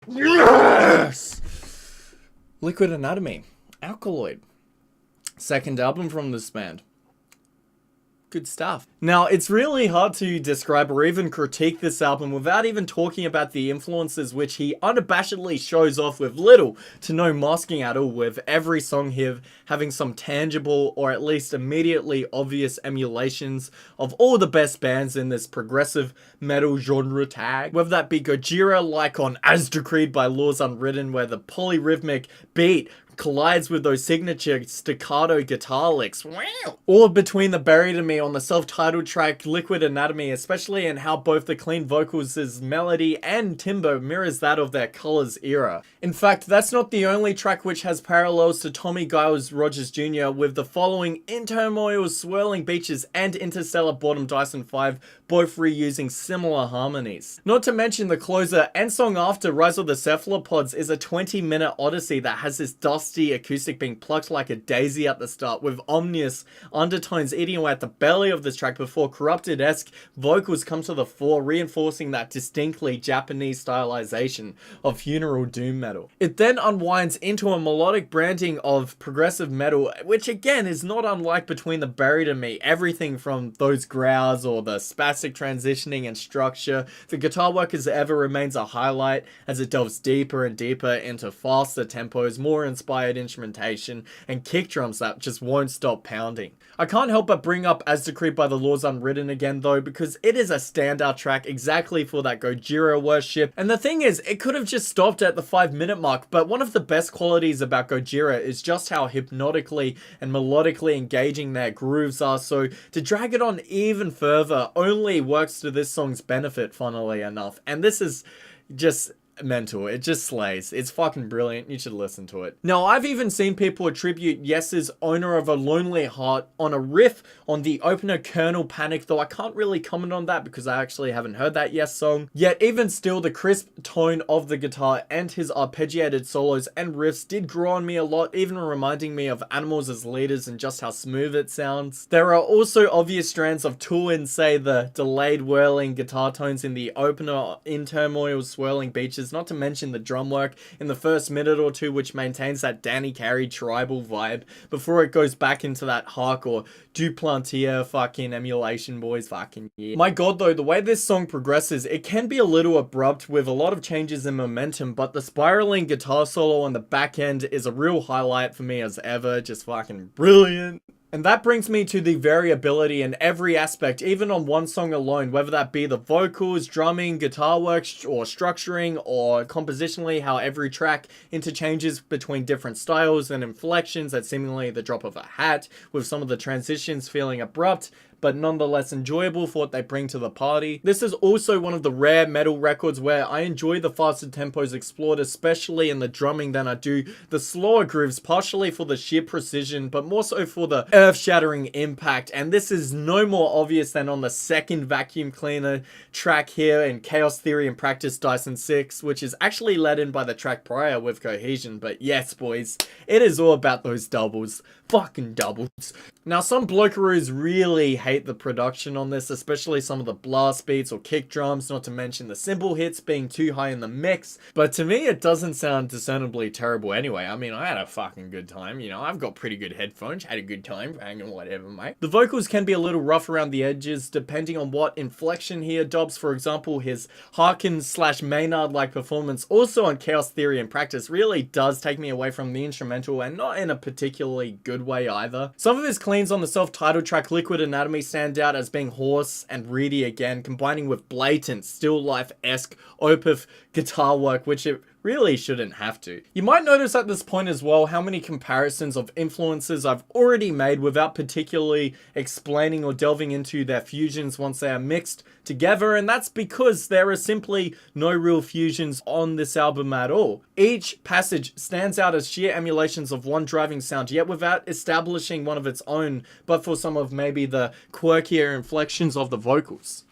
Yes! Liquid Anatomy. Alkaloid. Second album from this band. Good stuff. Now, it's really hard to describe or even critique this album without even talking about the influences which he unabashedly shows off with little to no masking at all, with every song here having some tangible or at least immediately obvious emulations of all the best bands in this progressive metal genre tag. Whether that be Gojira, like on As Decreed by Laws Unwritten, where the polyrhythmic beat collides with those signature staccato guitar licks. Wow. Or Between the Buried and Me on the self-titled track Liquid Anatomy, especially in how both the clean vocals' melody and timbre mirrors that of their Colors era. In fact, that's not the only track which has parallels to Tommy Giles Rogers Jr., with the following In Turmoil's Swirling Beaches and Interstellar Boredom Dyson 5 both reusing similar harmonies. Not to mention the closer and song after, Rise of the Cephalopods, is a 20-minute odyssey that has this dusty acoustic being plucked like a daisy at the start, with ominous undertones eating away at the belly of this track before corrupted-esque vocals come to the fore, reinforcing that distinctly Japanese stylization of funeral doom metal. It then unwinds into a melodic branding of progressive metal, which again is not unlike Between the Buried and Me. Everything from those growls or the spastic transitioning and structure, the guitar work as ever remains a highlight as it delves deeper and deeper into faster tempos, more inspired instrumentation, and kick drums that just won't stop pounding. I can't help but bring up As Decreed by the Laws Unwritten again though, because it is a standout track exactly for that Gojira worship. And the thing is, it could have just stopped at the 5-minute mark, but one of the best qualities about Gojira is just how hypnotically and melodically engaging their grooves are, so to drag it on even further only works to this song's benefit, funnily enough. And this is just mental. It just slays. It's fucking brilliant. You should listen to it. Now, I've even seen people attribute Yes's Owner of a Lonely Heart on a riff on the opener Kernel Panic, though I can't really comment on that because I actually haven't heard that Yes song. Yet even still, the crisp tone of the guitar and his arpeggiated solos and riffs did grow on me a lot, even reminding me of Animals as Leaders and just how smooth it sounds. There are also obvious strands of Tool in, say, the delayed whirling guitar tones in the opener In Turmoil's Swirling Beaches, not to mention the drum work in the first minute or two, which maintains that Danny Carey tribal vibe before it goes back into that hardcore Duplantier fucking emulation, boys. Fucking yeah. My god though, the way this song progresses, it can be a little abrupt with a lot of changes in momentum, but the spiraling guitar solo on the back end is a real highlight for me as ever. Just fucking brilliant. And that brings me to the variability in every aspect, even on one song alone, whether that be the vocals, drumming, guitar work, or structuring, or compositionally, how every track interchanges between different styles and inflections at seemingly the drop of a hat, with some of the transitions feeling abrupt, but nonetheless enjoyable for what they bring to the party. This is also one of the rare metal records where I enjoy the faster tempos explored, especially in the drumming, than I do the slower grooves, partially for the sheer precision, but more so for the earth-shattering impact. And this is no more obvious than on the second vacuum cleaner track here in Chaos Theory and Practice Dyson 6, which is actually led in by the track prior with Cohesion. But yes, boys, it is all about those doubles. Fucking doubles. Now, some blokeroos really hate the production on this, especially some of the blast beats or kick drums, not to mention the cymbal hits being too high in the mix. But to me, it doesn't sound discernibly terrible anyway. I mean, I had a fucking good time. You know, I've got pretty good headphones, had a good time, hanging whatever, mate. The vocals can be a little rough around the edges, depending on what inflection he adopts. For example, his Harkin/Maynard-like performance, also on Chaos Theory and Practice, really does take me away from the instrumental, and not in a particularly good way either. Some of his cleans on the self-titled track Liquid Anatomy stand out as being hoarse and reedy again, combining with blatant still life-esque opeth guitar work, which it really shouldn't have to. You might notice at this point as well how many comparisons of influences I've already made without particularly explaining or delving into their fusions once they are mixed together, and that's because there are simply no real fusions on this album at all. Each passage stands out as sheer emulations of one driving sound, yet without establishing one of its own, but for some of maybe the quirkier inflections of the vocals.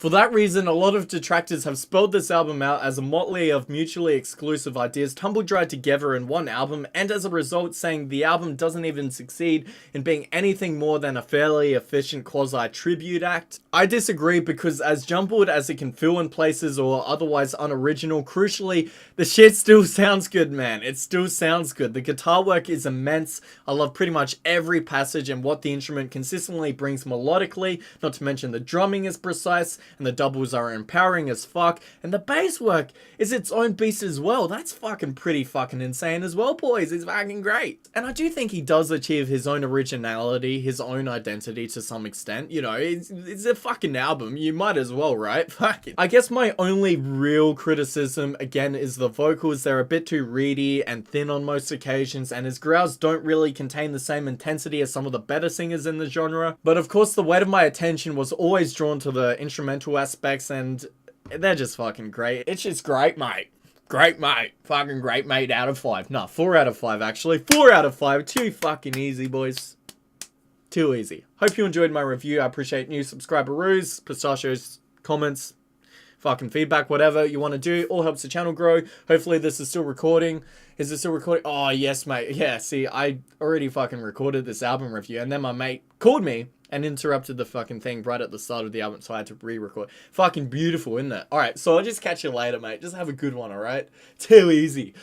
For that reason, a lot of detractors have spelled this album out as a motley of mutually exclusive ideas tumble-dried together in one album, and as a result saying the album doesn't even succeed in being anything more than a fairly efficient quasi-tribute act. I disagree, because as jumbled as it can feel in places or otherwise unoriginal, crucially, the shit still sounds good, man. It still sounds good. The guitar work is immense. I love pretty much every passage and what the instrument consistently brings melodically, not to mention the drumming is precise, and the doubles are empowering as fuck, and the bass work is its own beast as well. That's fucking pretty fucking insane as well, boys. It's fucking great. And I do think he does achieve his own originality, his own identity to some extent. You know, it's a fucking album. You might as well, right? Fuck it. I guess my only real criticism, again, is the vocals. They're a bit too reedy and thin on most occasions, and his growls don't really contain the same intensity as some of the better singers in the genre. But of course, the weight of my attention was always drawn to the instrumental aspects, and they're just fucking great. It's just great, mate. Great, mate. Fucking great, mate. Out of 5. No, 4 out of 5, actually. 4 out of 5. Too fucking easy, boys. Too easy. Hope you enjoyed my review. I appreciate new subscriberoos, pistachios, comments, fucking feedback, whatever you want to do. All helps the channel grow. Hopefully this is still recording. Is it still recording? Oh, yes, mate. Yeah, see, I already fucking recorded this album review, and then my mate called me and interrupted the fucking thing right at the start of the album, so I had to re-record. Fucking beautiful, isn't it? Alright, so I'll just catch you later, mate. Just have a good one, alright? Too easy.